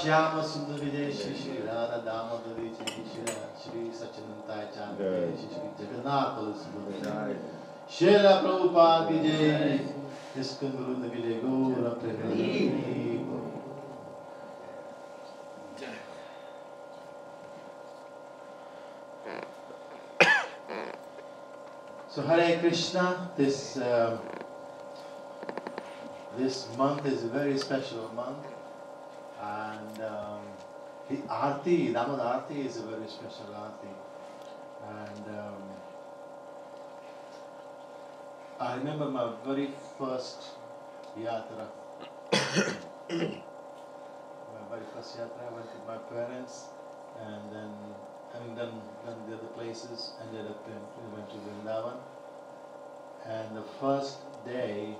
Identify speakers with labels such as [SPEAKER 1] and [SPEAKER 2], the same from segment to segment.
[SPEAKER 1] Shyama Sundar Vijay Shri Shri Radha Damadari Shri Shri Sachinantai Chandra Shri Shri Jagannath Sundar Srila Prabhupada Vijay ISKCON Guru Vijay Gaura Premanandi. So Hare Krishna, this month is a very special month, and the Aarti, Damod Aarti is a very special Aarti, and I remember my very first yatra. My very first yatra, I went with my parents, and then having done the other places, ended up we went to Vrindavan. And the first day,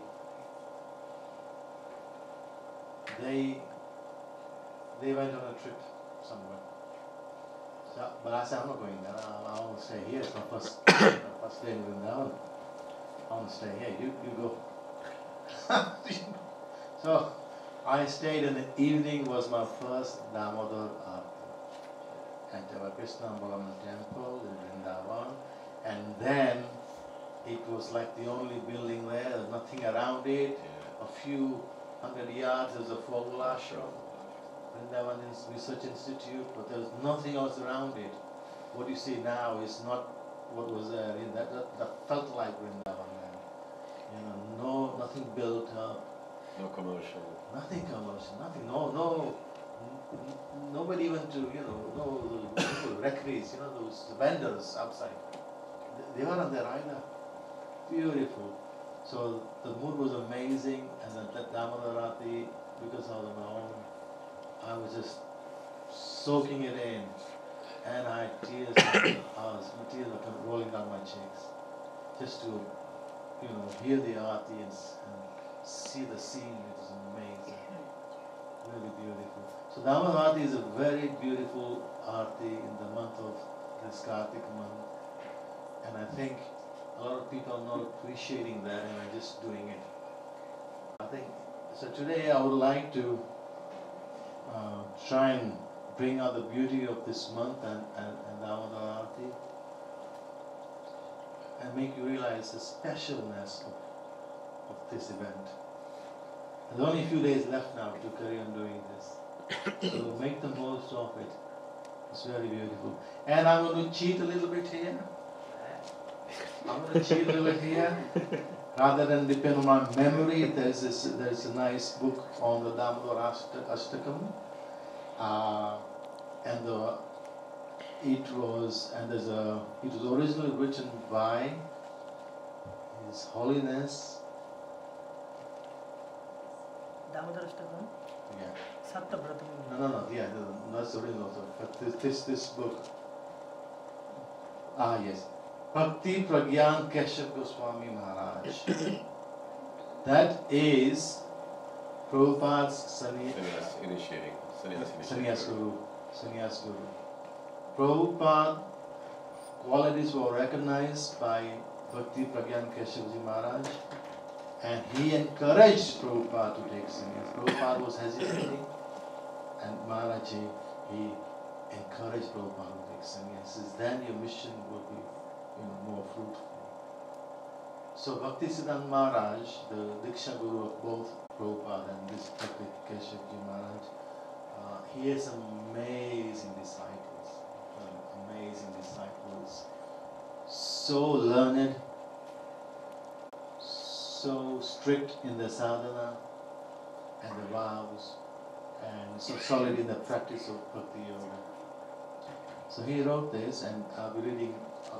[SPEAKER 1] they went on a trip somewhere. So, but I said, I'm not going there. I want to stay here. It's my first day in Vrindavan. I want to stay here. You go. So I stayed, and the evening was my first Damodar Aarti at our Krishna Balaram temple in Vrindavan, and then it was like the only building there. There's nothing around it. A few 100 yards, there's a Fogel ashram, Vrindavan Research Institute, but there's nothing else around it. What you see now is not what was there. That felt like Vrindavan then. You know, nothing built up.
[SPEAKER 2] No commercial.
[SPEAKER 1] Nothing commercial. Nothing. No. Nobody went to, no recrees, those vendors outside. They weren't there either. Beautiful. So the mood was amazing, and that Damodar Aarti, because of the Maon, I was just soaking it in, and I had tears. Tears were rolling down my cheeks, just to, hear the Aarti and see the scene. It was amazing, really beautiful. So Damodar Aarti is a very beautiful Aarti in the month of this Kartik month, and I think a lot of people are not appreciating that and are just doing it. I think so. Today I would like to try and bring out the beauty of this month and Damodar Aarti, and make you realize the specialness of this event. There's only a few days left now to carry on doing this. So make the most of it. It's very beautiful. And I'm going to cheat a little bit here. Rather than depend on my memory, there's a nice book on the Damodar Ashtakam, it was originally written by His Holiness.
[SPEAKER 3] Damodar Ashtakam?
[SPEAKER 1] Yeah.
[SPEAKER 3] Sattabratam.
[SPEAKER 1] No, yeah, that's the original. But this book. Yes. Bhakti Pragyan Keshav Goswami Maharaj. That is Prabhupada's Sannyas Guru. Prabhupada qualities were recognized by Bhakti Pragyan Keshavji Maharaj, and he encouraged Prabhupada to take sannyas. Prabhupada was hesitating, and Maharajji, he encouraged Prabhupada to take sannyas. Says, then your mission will be more fruitful. So Bhakti Siddhanta Maharaj, the Diksha Guru of both Prabhupada and this Bhakti Keshavji Maharaj, he has amazing disciples, so learned, so strict in the sadhana and the vows, and so solid in the practice of Bhakti Yoga. So he wrote this, and I'll be reading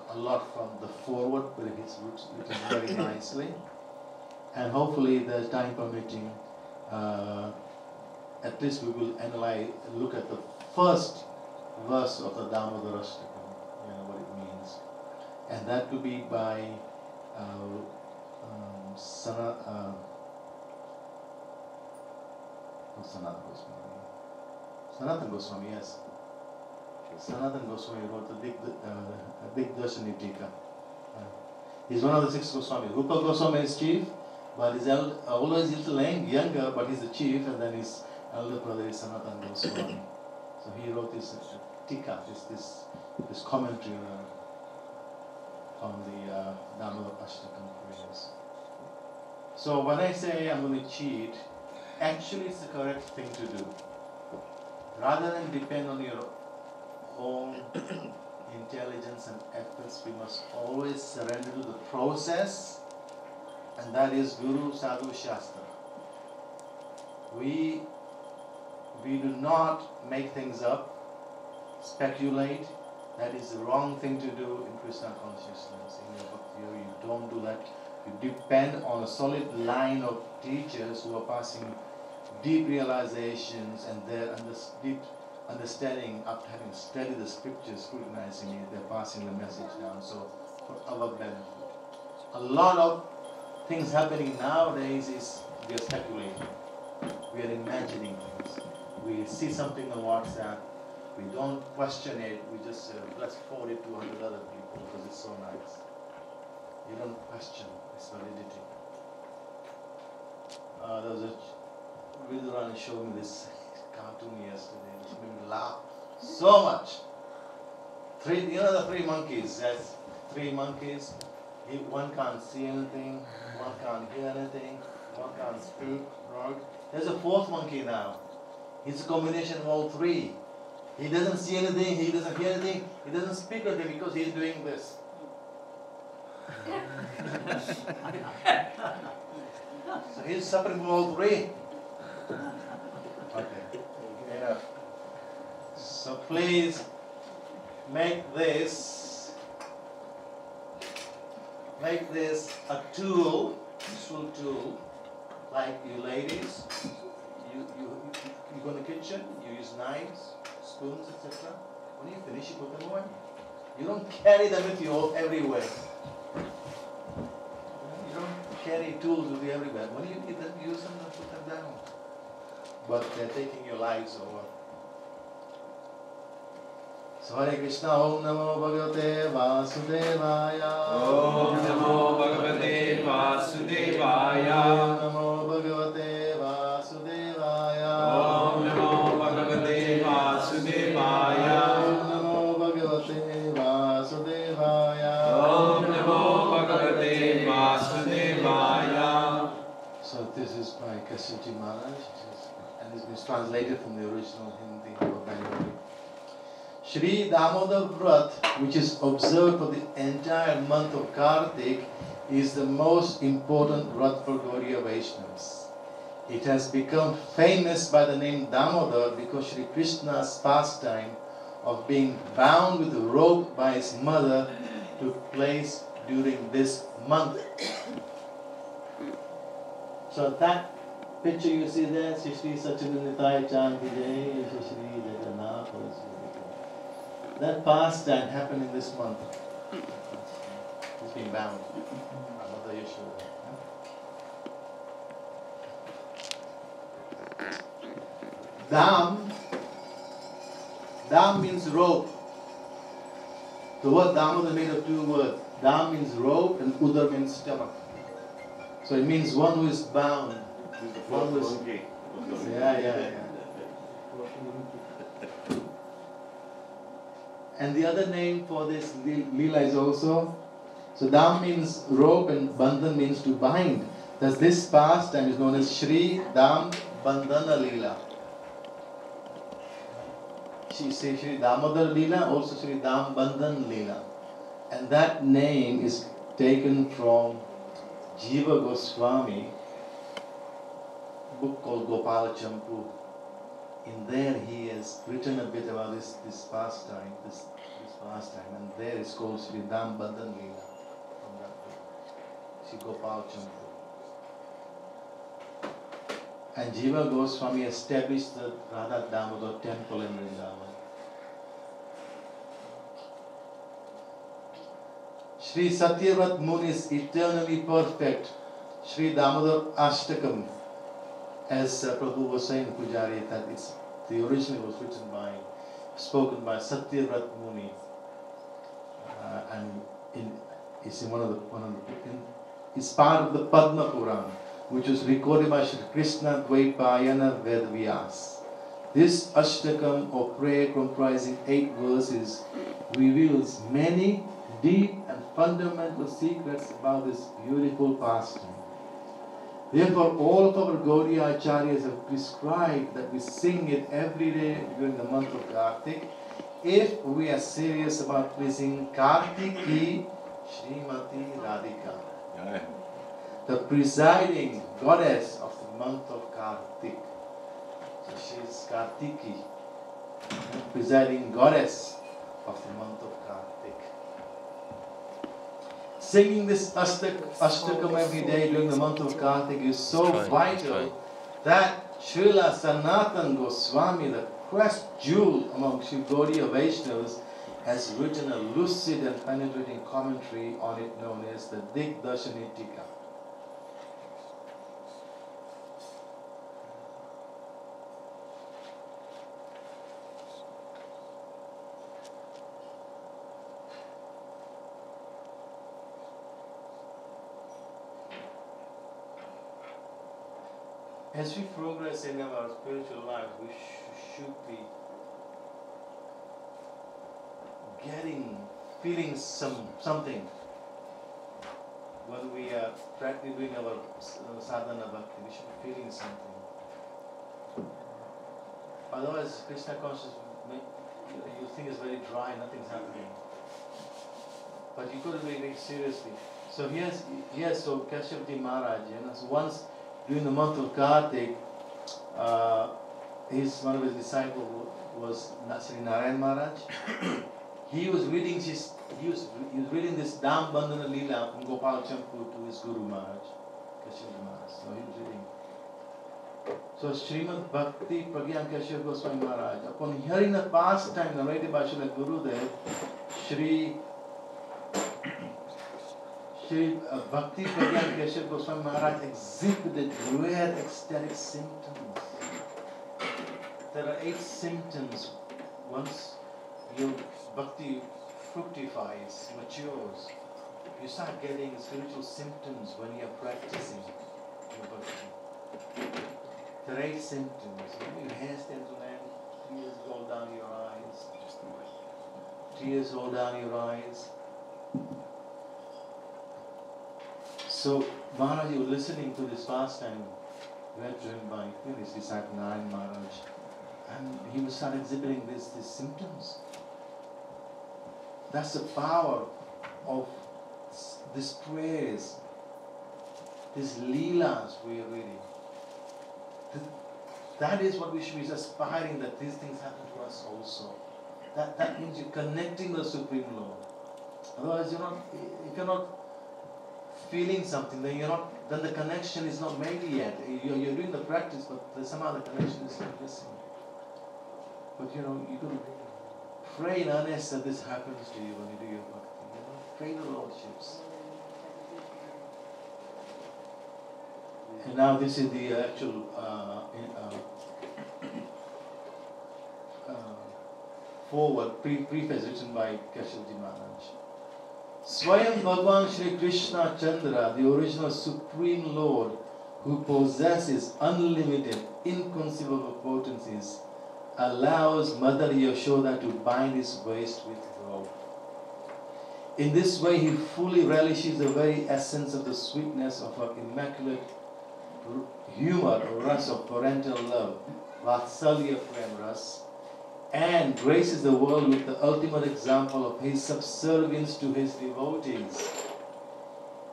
[SPEAKER 1] a lot from the foreword, but it's written very nicely. And hopefully, the time permitting, at least we will look at the first verse of the Damodar Ashtakam, what it means. And that will be by Sanatana Goswami, yes. Sanatana Goswami wrote the Big Darshani Tika. He's one of the 6 Goswamis. Rupa Goswami is chief, but he's always a little younger, but he's the chief, and then his elder brother is Sanatana Goswami. So he wrote this tika, this commentary on the Damodar Ashtakam prayers. So when I say I'm going to cheat, actually it's the correct thing to do. Rather than depend on your own intelligence and efforts, we must always surrender to the process, and that is Guru Sadhu Shastra. We do not make things up, speculate. That is the wrong thing to do in Krishna consciousness. In your bhakti, you don't do that. You depend on a solid line of teachers who are passing deep realizations and their deep understanding after having studied the scriptures, scrutinizing it, they're passing the message down. So, for our benefit. A lot of things happening nowadays is we are speculating. We are imagining things. We see something on WhatsApp, we don't question it, we just say, let's forward it to 100 other people because it's so nice. You don't question its validity. There was a Vidur showed me this cartoon yesterday, which made me laugh so much. The three monkeys, that's three monkeys. One can't see anything, one can't hear anything, one can't speak, right? There's a fourth monkey now. He's a combination of all three. He doesn't see anything, he doesn't hear anything, he doesn't speak anything because he's doing this. So he's suffering from all three. Okay, enough. So please make this a tool, useful tool, like you ladies. You go in the kitchen, you use knives, spoons, etc. When you finish, you put them away. You don't carry them with you everywhere. You don't carry tools with you everywhere. When you need them, use them and put them down. But they're taking your lives over. So Hare Krishna, Om Namo Bhagavate Vasudevaya.
[SPEAKER 2] Om Namo Bhagavate Vasudevaya.
[SPEAKER 1] Om Namo Bhagavate Vasudevaya.
[SPEAKER 2] Om Namo Bhagavate Vasudevaya.
[SPEAKER 1] Om Namo Bhagavate Vasudevaya.
[SPEAKER 2] Om Namo Bhagavate Vasudevaya.
[SPEAKER 1] So this is by Kasiji Maharaj, and it's been translated from the original Hindi or Bengali. Shri Damodar Vrat, which is observed for the entire month of Kartik, is the most important Vrat for Gaudiya Vaishnavas. It has become famous by the name Damodar because Shri Krishna's pastime of being bound with a rope by his mother took place during this month. So that picture you see there, Shri Satchidanandaya Chandi Jai, Shri Jagannath. That pastime happened in this month. He's being bound. Mother Yashoda. Dam means rope. The word Damodar is made of two words. Dam means rope and Udar means stomach. So it means one who is bound. One who is... Yeah. And the other name for this Leela is also, so Dam means rope and Bandhan means to bind. Thus this pastime is known as Shri Dam Bandhana Leela. She says Shri Damodar Leela, also Shri Dam Bandhan Leela. And that name is taken from Jiva Goswami, book called Gopala Champu. In there he has written a bit about this pastime, this pastime, and there it's called Sri Dam Bandhan Leela from that book. Sri Gopal Champu. And Jiva Goswami established the Radha Damodar temple in Vrindavan. Sri Satyavrat Muni is eternally perfect. Sri Damodar Ashtakam, as Prabhu was saying, Pujari, that the original was spoken by Satyavrat Muni, and it's in it's part of the Padma Puran. which was recorded by Sri Krishna Dvaipayana Vedvyas. This Ashtakam or prayer comprising 8 verses reveals many deep and fundamental secrets about this beautiful pastime. Therefore, all of our Gaudiya Acharyas have prescribed that we sing it every day during the month of Kartik if we are serious about pleasing Kartiki Srimati Radhika, the presiding goddess of the month of Kartik. So she is Kartiki, the presiding goddess of the month of Kartik. Singing this Ashtakam every day during the month of Kartik is so vital that Srila Sanatana Goswami, the crest jewel among Sri Gaudiya Vaishnavas, has written a lucid and penetrating commentary on it known as the Digdashani Tika. As we progress in our spiritual life, we should be feeling something when we are practically doing our sadhana bhakti. We should be feeling something. Otherwise, Krishna consciousness, you think it's very dry, nothing's happening. But you could be very seriously. So so Kashyapji Maharaj, so once during the month of Kartik, one of his disciples was Sri Narayan Maharaj. He was reading this Dam Bandhana Leela from Gopal Champu to his Guru Maharaj, Kashyapji Maharaj. So he was reading. So Srimad Bhakti Pragyan Kashyap Goswami Maharaj, upon hearing the pastime narrated by Srila Gurudev, Sri Bhakti Pragyan Kashyap Goswami Maharaj exhibited rare ecstatic symptoms. There are 8 symptoms. Once your bhakti fructifies, matures, you start getting spiritual symptoms when you are practicing your bhakti. There are 8 symptoms. Your hair stands on end, tears roll down your eyes. Tears roll down your eyes. So Maharaj, you were listening to this pastime read to him by his disciple Narayan Maharaj, and he would start exhibiting these symptoms. That's the power of this prayers, these leelas we are reading. That is what we should be aspiring, that these things happen to us also. That means you're connecting the Supreme Lord. Otherwise, if you're not feeling something, then the connection is not made yet. You're doing the practice, but somehow the connection is not missing. But you could pray in earnest that this happens to you when you do your bhakti. Pray the Lordships. And now this is the actual forward, preface written by Kashyapji Maharaj. Swayam Bhagavan Shri Krishna Chandra, the original Supreme Lord, who possesses unlimited, inconceivable potencies, allows Mother Yashoda to bind his waist with rope. In this way, he fully relishes the very essence of the sweetness of her immaculate humor or ras of parental love, Vatsalya Prem Ras, and graces the world with the ultimate example of his subservience to his devotees.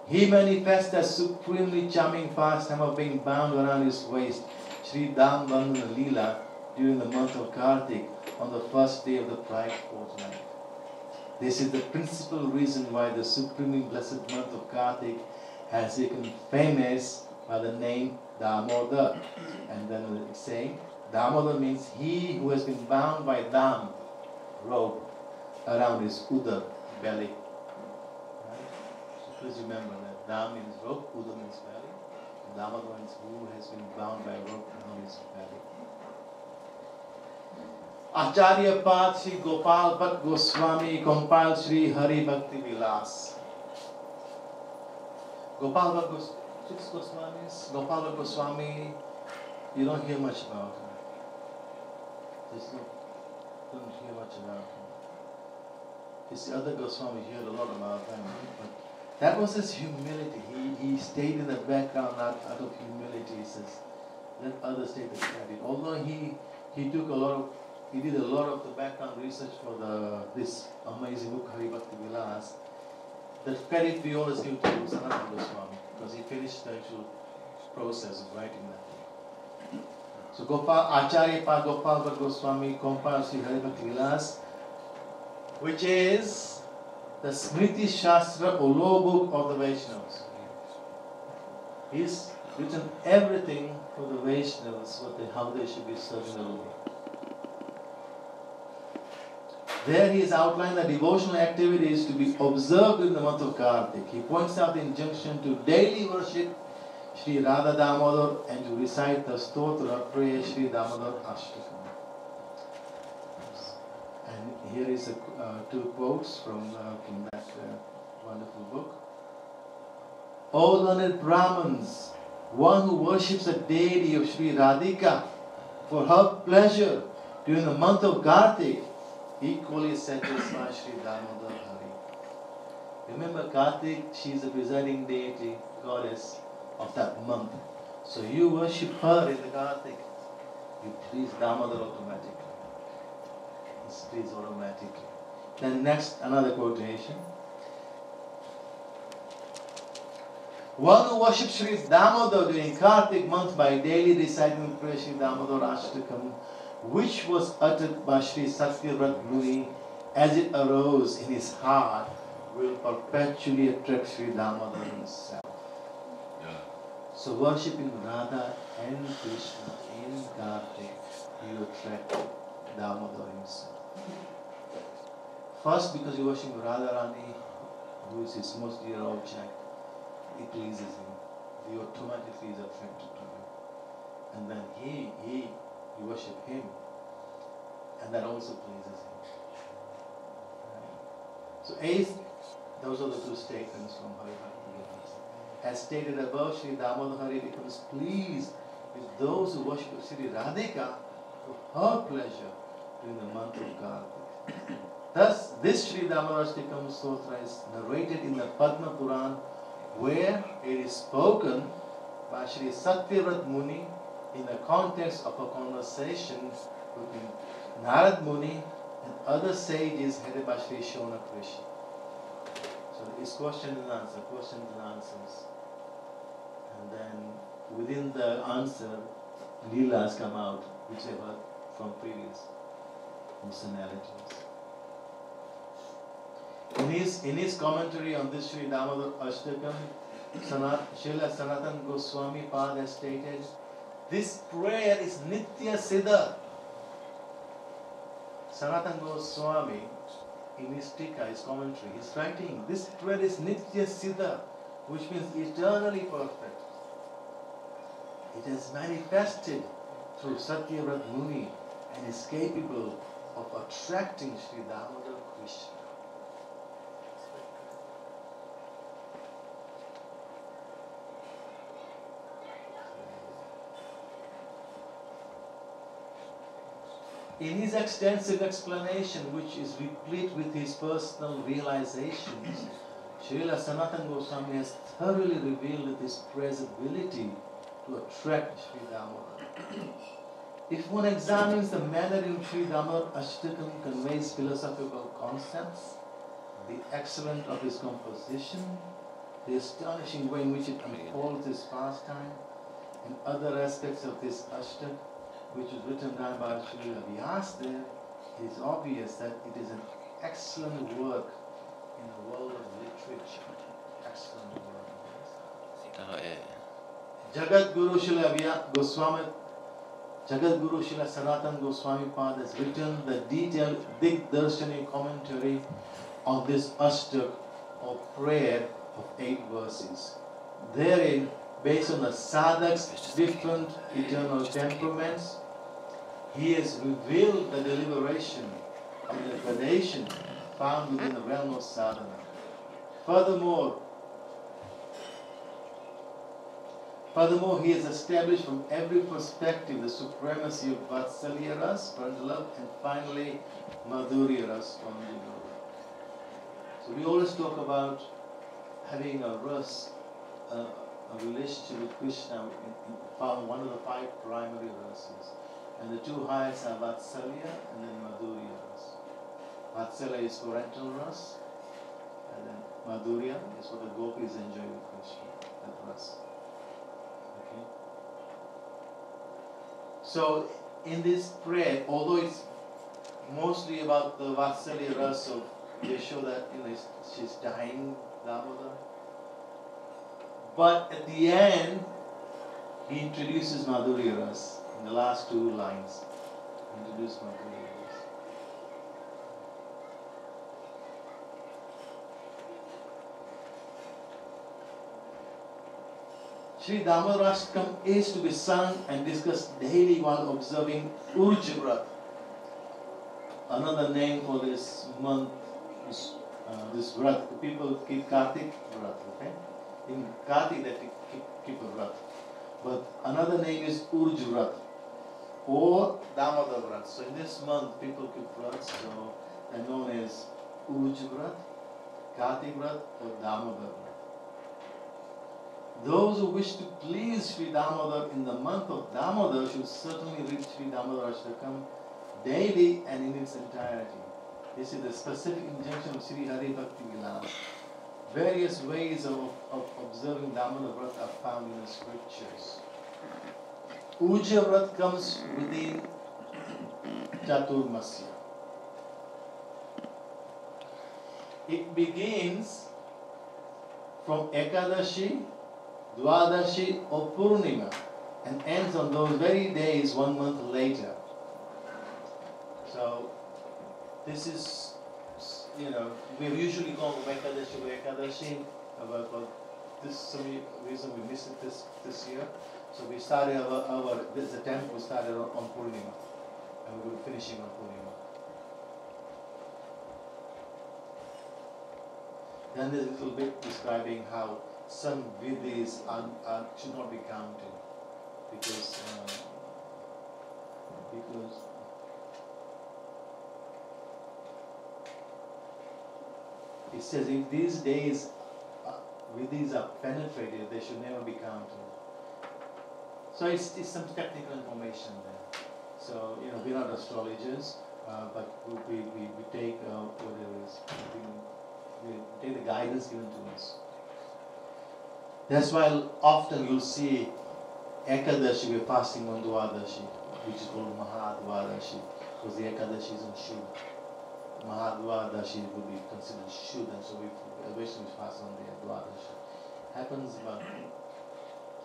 [SPEAKER 1] He manifests a supremely charming pastime of being bound around his waist, Sri Dam Bandhana Leela, during the month of Kartik, on the first day of the pride fortnight. This is the principal reason why the supremely blessed month of Kartik has become famous by the name Damodar. And then it's saying, Damodar means he who has been bound by Dam, rope, around his Udar, belly. Right? So please remember that Dam means rope, Udar means belly. Damodar means who has been bound by rope around his belly. Acharya Path Sri Gopal Bhatt Goswami compiled Sri Hari Bhakti Vilas. Gopal Bhatt Goswami. 6 Goswamis. Gopala Goswami, you don't hear much about him. Don't hear much about him. It's the other Goswami hear a lot about them. But that was his humility. He stayed in the background out of humility. He says, let others take the credit. Although he did a lot of the background research for this amazing book Hari Bhakti Vilas. The credit we always give to Sanatana Goswami because he finished the actual process of writing that. So Acharya Pa Gopal Bhatt Goswami compiled Sri Hari Bhakti Vilas, which is the Smriti Shastra Olo book of the Vaishnavas. He's written everything for the Vaishnavas, how they should be serving the Lord. There he has outlined the devotional activities to be observed in the month of Kartik. He points out the injunction to daily worship Sri Radha Damodar and to recite the Stotra Prayer Sri Damodar Ashtakam. And here is two quotes from that wonderful book. O learned Brahmins, one who worships the deity of Sri Radhika for her pleasure during the month of Kartik equally satisfies Sri Damodar Hari. Remember Kartik, she is the presiding deity, goddess of that month. So you worship her in the Kartik, you please Damodar automatically. It's pleased automatically. Then next, another quotation. One who worships Sri Damodar during Kartik month by daily reciting prayer Sri Damodar Ashtakam, which was uttered by Sri Satyavrat Muni as it arose in his heart, will perpetually attract Sri Damodar himself. So worshipping Radha and Krishna in Kartik, you attract Damodar himself. First, because you worship Radharani, who is his most dear object, it pleases him. He automatically is attracted to you. And then you worship him, and that also pleases him. So those are the two statements from Hari Bhakti Vilas. As stated above, Sri Damodar Hari becomes pleased with those who worship Sri Radhika for her pleasure during the month of Kartik. Thus, this Sri Damodar Ashtakam Stotra is narrated in the Padma Puran, where it is spoken by Sri Satyavrat Muni in the context of a conversation between Narad Muni and other sages headed by Sri Shonak Rishi. So it's questions and answers. And then within the answer, Leelas come out, which they were from previous personalities. In his commentary on this Sri Damodar Ashtakam, Srila Sanatana Goswami Pad has stated, this prayer is Nitya Siddha. Sanatana Goswami, in his Tika, his commentary, he's writing, this prayer is Nitya Siddha, which means eternally perfect. It has manifested through Satyavrat Muni and is capable of attracting Sri Damodar Krishna. In his extensive explanation, which is replete with his personal realizations, Srila Sanatana Goswami has thoroughly revealed his prayer's ability to attract Sri Damodar. If one examines the manner in which Sri Damodar Ashtakam conveys philosophical concepts, the excellence of his composition, the astonishing way in which it unfolds his pastime, and other aspects of this Ashtak, which was written down by Srila Vyasdev, it is obvious that it is an excellent work in the world of literature. Excellent work. Jagat Guru Srila Goswami, Jagat Guru Srila Sanatana Goswami Pad has written the detailed Digdarshani commentary on this Ashtak or prayer of 8 verses. Therein, based on the sadhak's different eternal temperaments, he has revealed the deliberation and the gradation found within the realm of sadhana. Furthermore, Furthermore, he has established from every perspective the supremacy of Vatsalya Ras, parental love, and finally Madhurya Ras, conjugal love. So we always talk about having a ras, a relationship with Krishna in one of the 5 primary rases. And the 2 highest are Vatsalya and then Madhurya Ras. Vatsalya is parental ras, and then Madhurya is what the gopis enjoy with Krishna, that ras. Okay? So in this prayer, although it's mostly about the Vatsalya ras of Yashoda, she's dying, Damodar. But at the end, he introduces Madhurya ras in the last 2 lines. He introduces Madhurya ras. Sri Damodar Ashtakam is to be sung and discussed daily while observing Urj Vrat. Another name for this month is this Vrat. The people keep Kartik Vrat, okay? In Kartik they keep a Vrat. But another name is Urj Vrat or Damodar Vrat. So in this month people keep Vrats, so they're known as Urj Vrat, Kartik Vrat or Damodar Vrat. Those who wish to please Sri Damodar in the month of Damodar should certainly read Sri Damodar Ashtakam daily and in its entirety. This is the specific injunction of Sri Hari Bhakti Vilas. Various ways of observing Damodar Vrat are found in the scriptures. Uja Vrat comes within Chaturmasya. It begins from Ekadashi, Dwadashi or Purnima and ends on those very days 1 month later. So this is, we usually call Ekadashi, but for some reason we missed it this year. So we started this attempt, we started on Purnima and we will be finishing on Purnima. Then there's a little bit describing how some vidhis should not be counted because it says if these days vidhis are penetrated, they should never be counted. So it's some technical information there. So we're not astrologers, but we take whatever is we take the guidance given to us. That's why often you'll see Ekadashi, we're fasting on Dwadashi, which is called Mahadwadashi, because the Ekadashi is on Shud. Mahadwadashi would be considered Shud, and so we fast on the Dwadashi. Happens about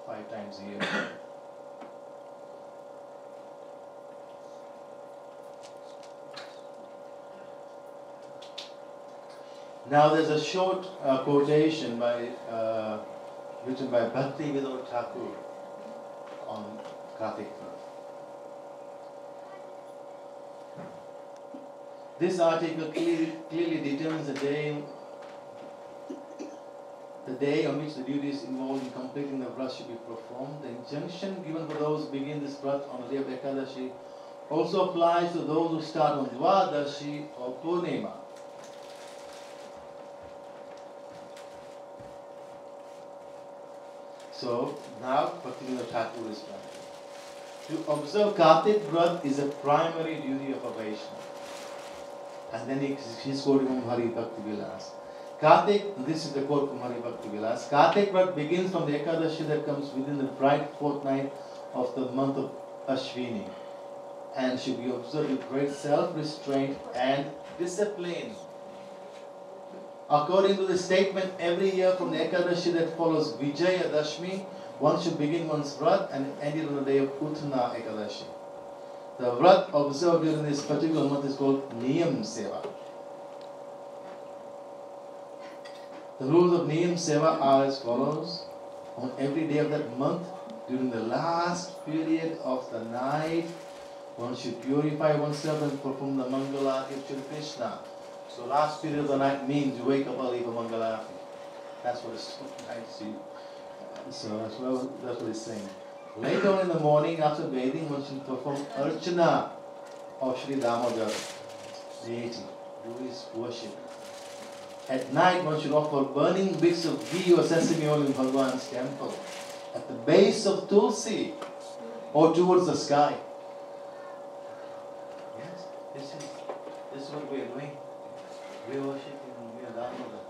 [SPEAKER 1] 5 times a year. Now there's a short quotation written by Bhakti Vidur Thakur on Kartik Vrat. This article clearly determines the day on which the duties involved in completing the Vrat should be performed. The injunction given for those who begin this Vrat on the day of Ekadashi also applies to those who start on Dwadashi or Purnima. So now Bhakti Vidur Thakur is writing. To observe Kartik Vrat is a primary duty of a Vaishnava. And then he's quoting from Hari Bhakti Vilas. Kartik, this is the quote from Hari Bhakti Vilas. Kartik Vrat begins from the Ekadashi that comes within the bright fortnight of the month of Ashwini and should be observed with great self-restraint and discipline. According to the statement, every year from the Ekadashi that follows Vijaya Dashmi, one should begin one's Vrat and end it on the day of Uttana Ekadashi. The Vrat observed during this particular month is called Niyam Seva. The rules of Niyam Seva are as follows. On every day of that month, during the last period of the night, one should purify oneself and perform the Mangalarti of Shri Krishna. So last period of the night means you wake up early for Mangalarti. That's what it's I see. So that's what he's saying. Later on in the morning, after bathing, one should perform Archana of Sri Damodar deity, do his worship. At night, one should offer burning bits of ghee or sesame oil in Bhagwan's temple, at the base of Tulsi, or towards the sky. Yes, this is what we are doing. We are worshipping Damodar.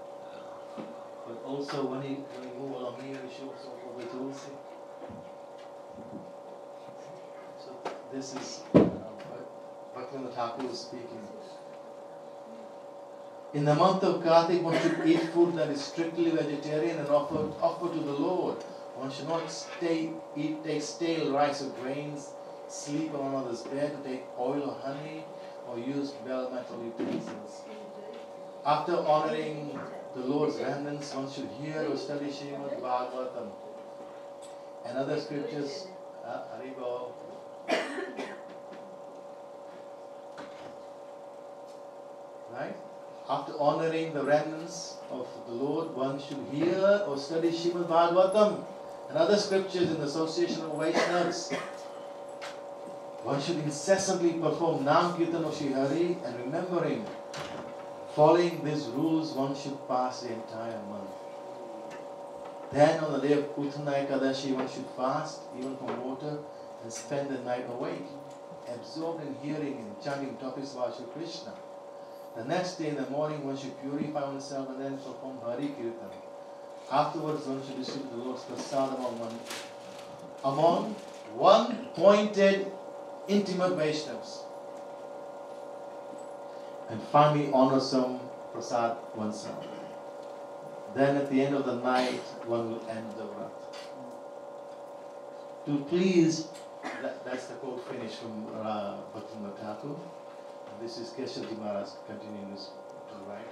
[SPEAKER 1] But also when you move along here, you should also offer the Tulsi. So this is Bhaktivinoda Thakur is speaking. In the month of Kartik, one should eat food that is strictly vegetarian and offer to the Lord. One should not take stale rice or grains, sleep on another's bed, to take oil or honey, or use bell metal utensils. After honoring the Lord's remnants, one should hear or study Srimad Bhagavatam and other scriptures. Haribol. Right? After honoring the remnants of the Lord, one should hear or study Srimad Bhagavatam and other scriptures in the association of Vaishnavas. One should incessantly perform Nam Kirtan of Shri Hari and remembering. Following these rules, one should pass the entire month. Then on the day of Uttana Ekadashi, one should fast, even from water, and spend the night awake, absorbed in hearing and chanting topics about Shri Krishna. The next day in the morning, one should purify oneself and then perform Hari Kirtan. Afterwards, one should receive the Lord's prasadam among one-pointed, intimate Vaishnavas. And finally, honor some prasad oneself. Then at the end of the night, one will end the vrat. To please, that's the quote finished from Bhaktivinoda Thakur. This is Keshavji Maharaj continuing this to write.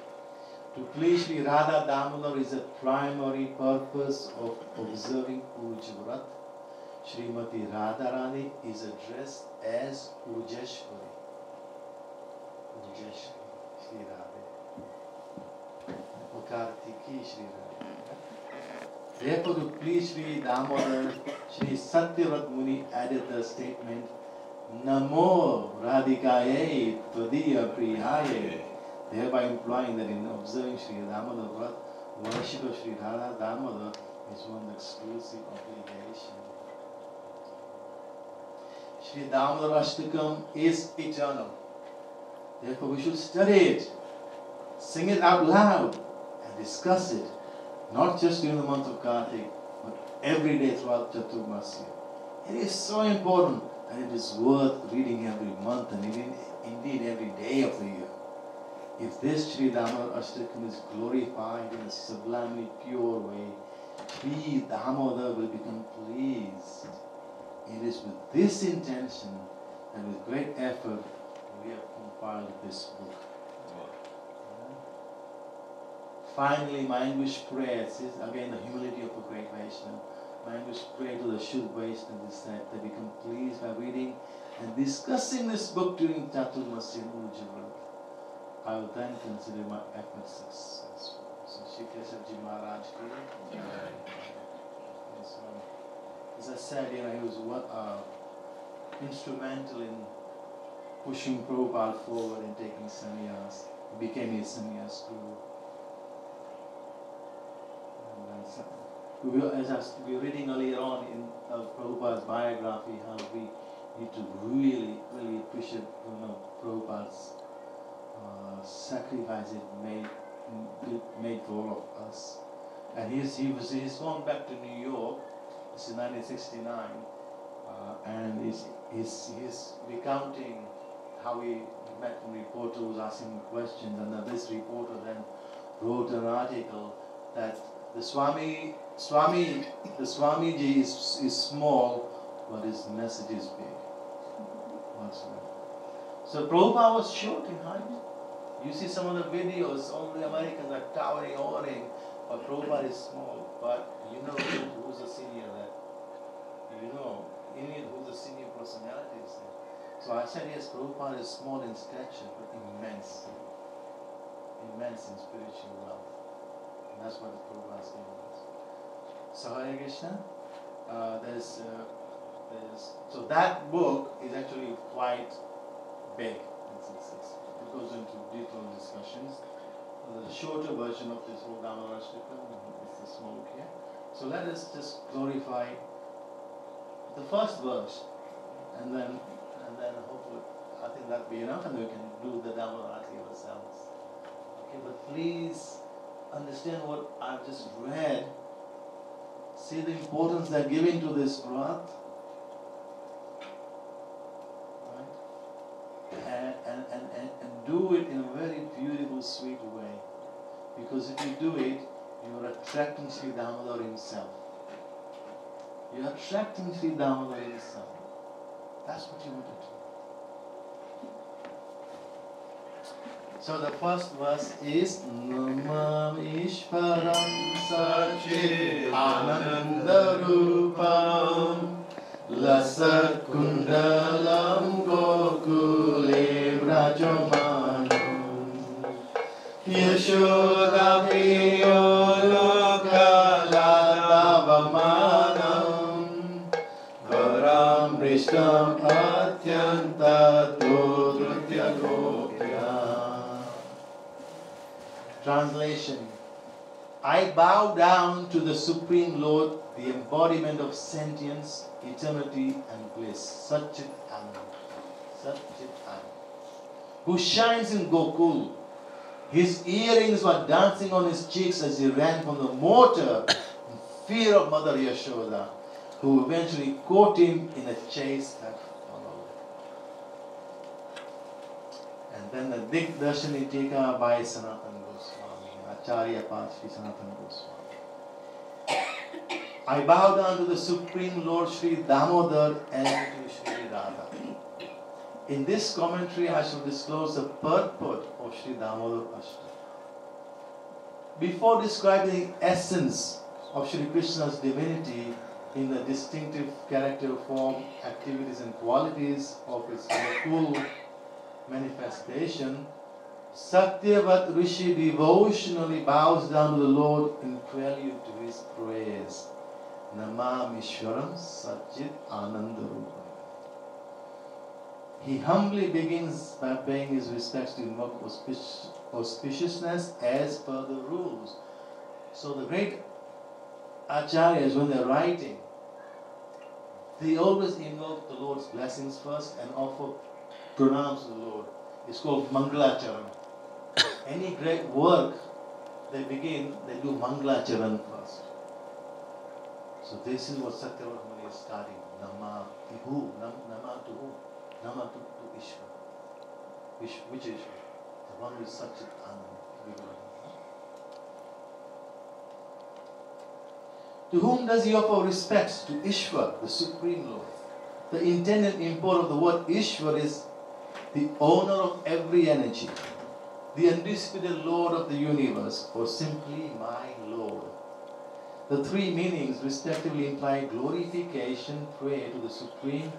[SPEAKER 1] To please Sri Radha Damodar is a primary purpose of observing Uj Vrat. Srimati Radharani is addressed as Ujeshwari. Shri Radhe. Kartiki Shri Radhe. Therefore, to please Sri Damodar, Sri Satyavrat Muni added the statement Namo Radhikaye Tvadiya Priyaye, thereby implying that in observing Sri Damodar Vrat, worship of Sri Radha Damodar is one's exclusive obligation. Sri Damodar Ashtakam is eternal. Therefore, we should study it, sing it out loud, and discuss it, not just during the month of Kartik, but every day throughout Chaturmasya. It is so important that it is worth reading every month and indeed every day of the year. If this Sri Damodar Ashtakam is glorified in a sublimely pure way, Sri Damodar will become pleased. It is with this intention and with great effort we have compiled this book. Finally, my English prayer, this is again the humility of a great Vaishnava. My English prayer to the Shuddha Vaishnava is that they become pleased by reading and discussing this book during Chaturmasya and Ujjavat. I will then consider my efforts successful. So, Shri Keshavji Maharaj ki. As I said, he was instrumental in pushing Prabhupada forward in taking sannyas. He became his sannyas guru. We were reading earlier on in Prabhupada's biography how we need to really appreciate Prabhupada's sacrifice it made for all of us. And he's gone back to New York. This is 1969, and he's recounting how he met a reporter who was asking questions, and then this reporter then wrote an article that the Swamiji is small, but his message is big. So Prabhupada was short in height. You see some of the videos, all the Americans are towering over him, but Prabhupada is small. But you know who's the senior there. You know who's the senior personality is there. So I said, yes, Prabhupada is small in stature, but immense. Immense in spiritual wealth. And that's what Prabhupada is giving us. So Hare Krishna. So that book is actually quite big. It goes into detailed discussions. The shorter version of this whole Damodar Shtakam is the small book here. So let us just glorify the first verse, and then hopefully I think that'll be enough, and we can do the Damodar Arati ourselves. Okay, but please understand what I've just read. See the importance they're giving to this Vrat. Right? And do it in a very beautiful, sweet way. Because if you do it, you are attracting Sri Damodar himself. You are attracting Sri Damodar himself. That's what you want to do. So the first verse is Namam Ishvaram Sachit Ananda Rupam Lasat Kundalam Gokule Brajamanam Yashoda Priyo Lokaladavamanam Varam Rishtam Atyanta Dodrutya Gopya. Translation. I bow down to the Supreme Lord, the embodiment of sentience, eternity and bliss, Satchit Anand, who shines in Gokul. His earrings were dancing on his cheeks as he ran from the mortar in fear of Mother Yashoda, who eventually caught him in a chase that followed. And then the Digdarshani Tika by Sanatana Goswami, Acharya Path Sri Sanatana Goswami. I bow down to the Supreme Lord Sri Damodar and to Sri Radha. In this commentary, I shall disclose the purport of Sri Damodar Ashtaka. Before describing the essence of Sri Krishna's divinity in the distinctive character, form, activities and qualities of his full manifestation, Satyavat Rishi devotionally bows down to the Lord in prelude to his praise. Namam Ishwaram Satchit Ananda Rupam. He humbly begins by paying his respects to invoke auspiciousness as per the rules. So the great acharyas, when they're writing, they always invoke the Lord's blessings first and offer pranams to the Lord. It's called Mangalacharan. Any great work they begin, they do Mangalacharan first. So this is what Satyavrahmani is starting. Nama to who? Nama to who? Nama to Ishvara. Which Ishvara? The one who is Satchit Anand. To whom does he offer respects? To Ishvara, the Supreme Lord. The intended import of the word Ishvara is the owner of every energy, the undisputed Lord of the universe, or simply my Lord. The three meanings respectively imply glorification, prayer to the Supreme,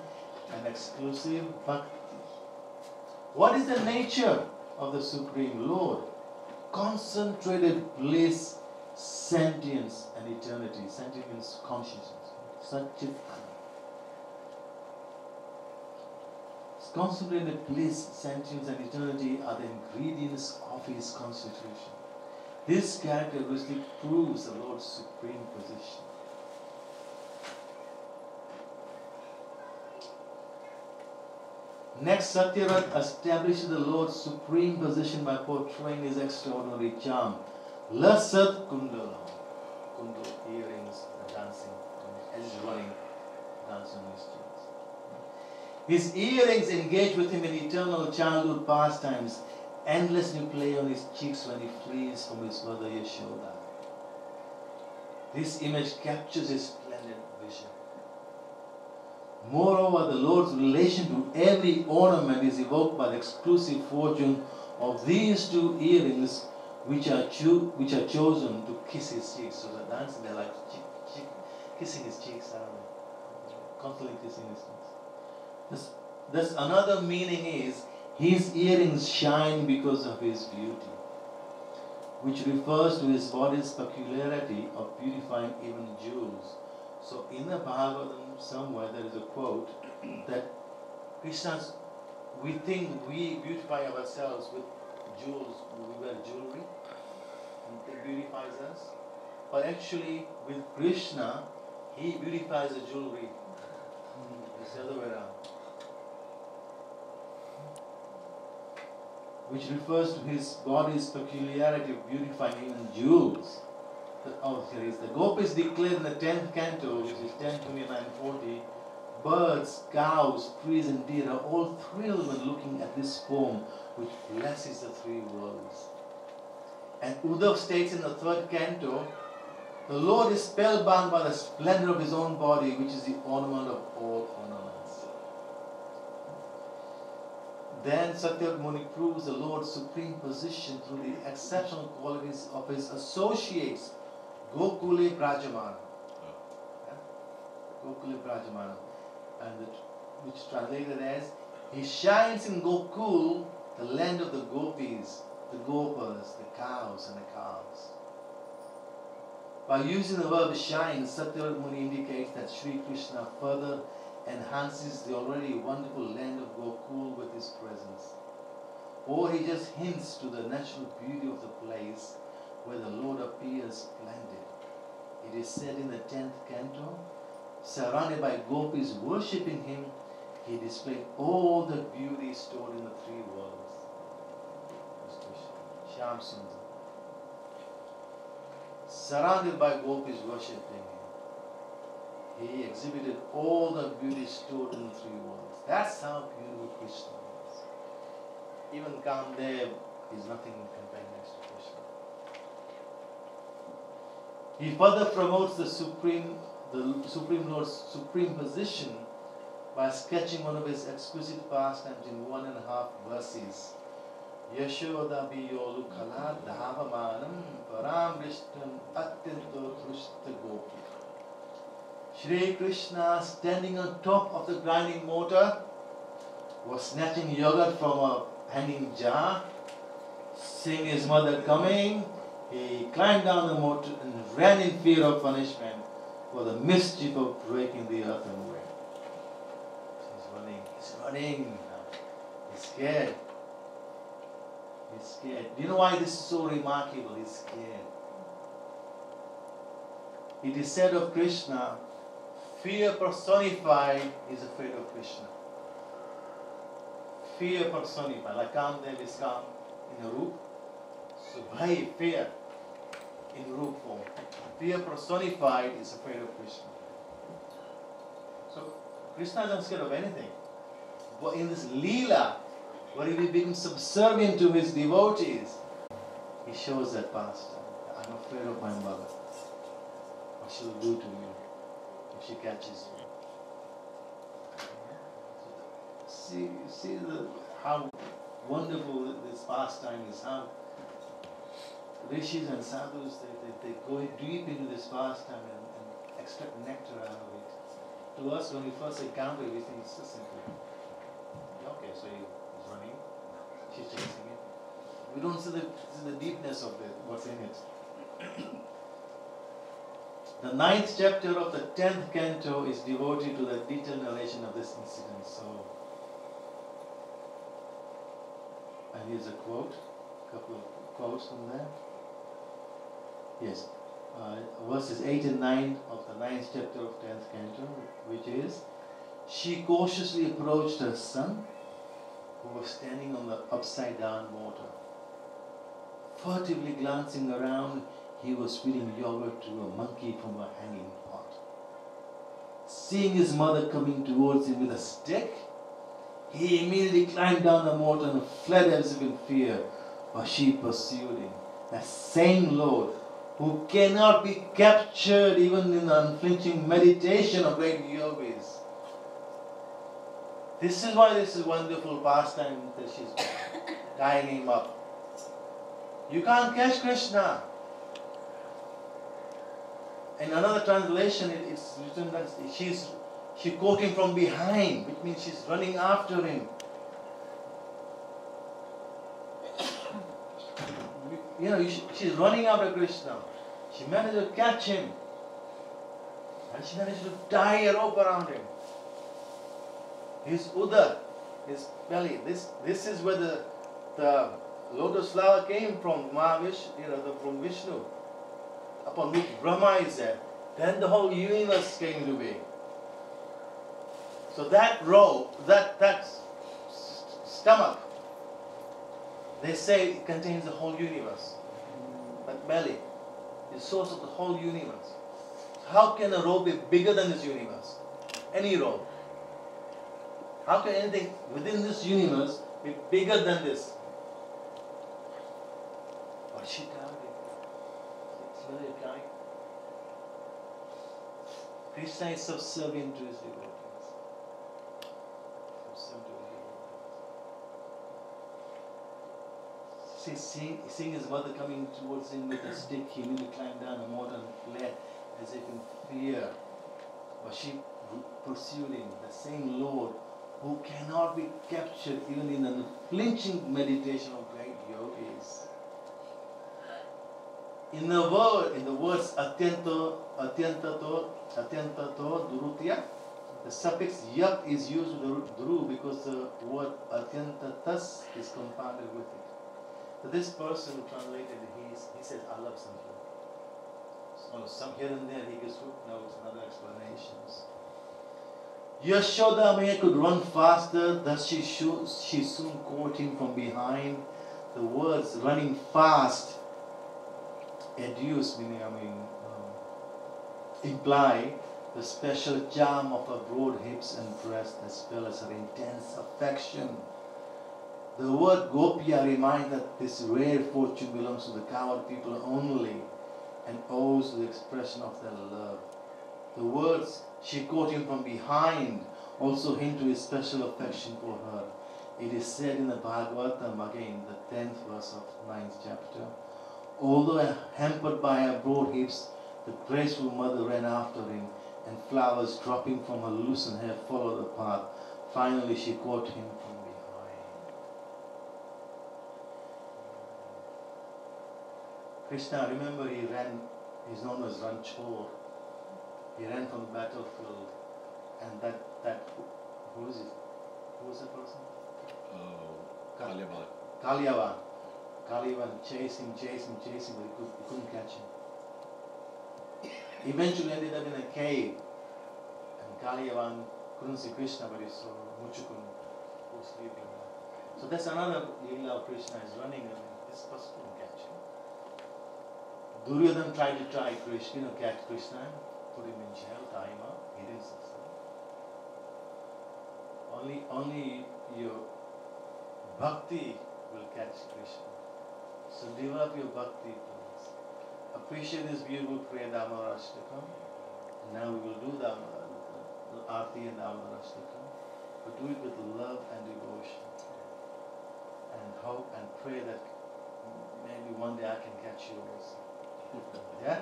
[SPEAKER 1] and exclusive bhakti. What is the nature of the Supreme Lord? Concentrated bliss, sentience, and eternity. Sentience means consciousness. Satchit Anand. Concentrated bliss, sentience, and eternity are the ingredients of his constitution. This characteristic proves the Lord's supreme position. Next, Satyavrata establishes the Lord's supreme position by portraying his extraordinary charm. Lasat Kundala. Kundal, earrings, the dancing, as he's running, dancing on his cheeks. His earrings engage with him in eternal childhood pastimes, endlessly play on his cheeks when he flees from his mother Yashoda. This image captures his splendid vision. Moreover, the Lord's relation to every ornament is evoked by the exclusive fortune of these two earrings, which are chosen to kiss his cheeks. So the dancing, they're like kissing his cheeks, aren't they? Constantly kissing his cheeks. This another meaning is his earrings shine because of his beauty. which refers to his body's peculiarity of beautifying even jewels. So in the Bhagavatam somewhere there is a quote that Krishna's, we think we beautify ourselves with jewels, we wear jewelry and it beautifies us. But actually with Krishna, he beautifies the jewelry. It's the other way around. Which refers to his body's peculiarity of beautifying even jewels. Here is the gopis declare in the 10th canto, which is 10:29-40, birds, cows, trees and deer are all thrilled when looking at this form which blesses the three worlds. And Uddhav states in the 3rd canto, the Lord is spellbound by the splendor of his own body, which is the ornament of all ornaments. Then Satya Muni proves the Lord's supreme position through the exceptional qualities of his associates, Gokule Brajamana. Gokule Brajamana. And which translated as, he shines in Gokul, the land of the gopis, the gopas, the cows and the calves. By using the verb shine, Satya Muni indicates that Sri Krishna further enhances the already wonderful land of Gokul with his presence. Or he just hints to the natural beauty of the place where the Lord appears splendid. It is said in the 10th canto, surrounded by gopis worshipping him, he displayed all the beauty stored in the three worlds. Shyam Sundar. Surrounded by gopis worshipping him, he exhibited all the beauty stored in the three worlds. That's how beautiful Krishna is. Even Kamdev is nothing compared next to Krishna. He further promotes the Supreme Lord's supreme position by sketching one of his exquisite pastimes in 1.5 verses. Yashoda biyolu kala dhavamanam param vrishtam atyanto krushta gopi. Shri Krishna, standing on top of the grinding mortar, was snatching yogurt from a hanging jar. Seeing his mother coming, he climbed down the mortar and ran in fear of punishment for the mischief of breaking the earthen way. He's running. He's scared. He's scared. Do you know why this is so remarkable? He's scared. It is said of Krishna, fear personified is afraid of Krishna. Fear personified, like Kamdev is calm in a roop. So bhai, fear in roop form. Fear personified is afraid of Krishna. So Krishna isn't scared of anything. But in this Leela, where he becomes subservient to his devotees, he shows that pastime. I'm afraid of my mother. What she'll do to you if she catches you. See how wonderful this pastime is, how rishis and sadhus, they go deep into this pastime and extract nectar out of it. To us, when we first encounter it, we think it's so simple. Okay, so he's running, she's chasing it. We don't see the deepness of what's in it. The 9th chapter of the 10th canto is devoted to the detailed narration of this incident. So, and here's a quote, a couple of quotes from there. Yes, verses 8 and 9 of the 9th chapter of 10th canto, which is, she cautiously approached her son, who was standing on the upside down mortar. Furtively glancing around, he was feeding yogurt to a monkey from a hanging pot. Seeing his mother coming towards him with a stick, he immediately climbed down the mortar and fled as if in fear, but she pursued him. That same Lord, who cannot be captured even in the unflinching meditation of great yogis. This is why this is wonderful pastime that she's tying him up. You can't catch Krishna. In another translation, it's written that she caught him from behind, which means she's running after him. she's running after Krishna. She managed to catch him. And she managed to tie a rope around him. His udar, his belly. This is where the lotus flower came from, from Vishnu, upon which Brahma is there. Then the whole universe came into being. So that rope, that stomach, they say it contains the whole universe. That belly is the source of the whole universe. How can a rope be bigger than this universe? Any rope. How can anything within this universe be bigger than this? What she telling me? It's very kind. Krishna is subservient to his devotees. Subservient to his devotees. Seeing his mother coming towards him with a stick, he nearly climbed down a mountain and fled as if in fear. But she pursued him, the same Lord who cannot be captured even in the flinching meditation of great yogis. In the words atyantato durutya, the suffix yat is used with dru because the word atyantatas is compounded with it. So this person who translated, he says, I love something. So some here and there he gives footnotes and other explanations. Yashoda Maya could run faster, thus she soon caught him from behind. The words running fast imply the special charm of her broad hips and breast as well as her intense affection. The word Gopya reminds that this rare fortune belongs to the coward people only and owes the expression of their love. The words she caught him from behind also hint to his special affection for her. It is said in the Bhagavatam, again, the 10th verse of 9th chapter, although hampered by her broad hips, the graceful mother ran after him, and flowers dropping from her loosened hair followed the path. Finally, she caught him from behind. Krishna, remember, he ran, he's known as Ranchor. He ran from the battlefield, and who is it? Who was that person?
[SPEAKER 2] Kalyavan.
[SPEAKER 1] Kalyavan chased him, but he couldn't catch him. Eventually ended up in a cave, and Kalyavan couldn't see Krishna, but he saw Muchukun who was sleeping there. So that's another Leela of Krishna is running, and this person couldn't catch him. Duryodhana tried to catch Krishna, put him in jail, tie him up. He didn't succeed. Only your bhakti will catch Krishna. So develop your bhakti, please. Appreciate this beautiful prayer, Damodar Ashtakam. Now we will do the Aarti and Damodar Ashtakam. But do it with love and devotion. And hope and pray that maybe one day I can catch you also. Yeah?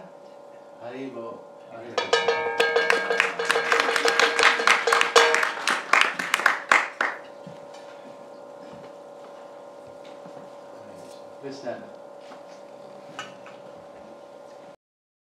[SPEAKER 1] Hari Bo. Hare Krishna. Please stand up.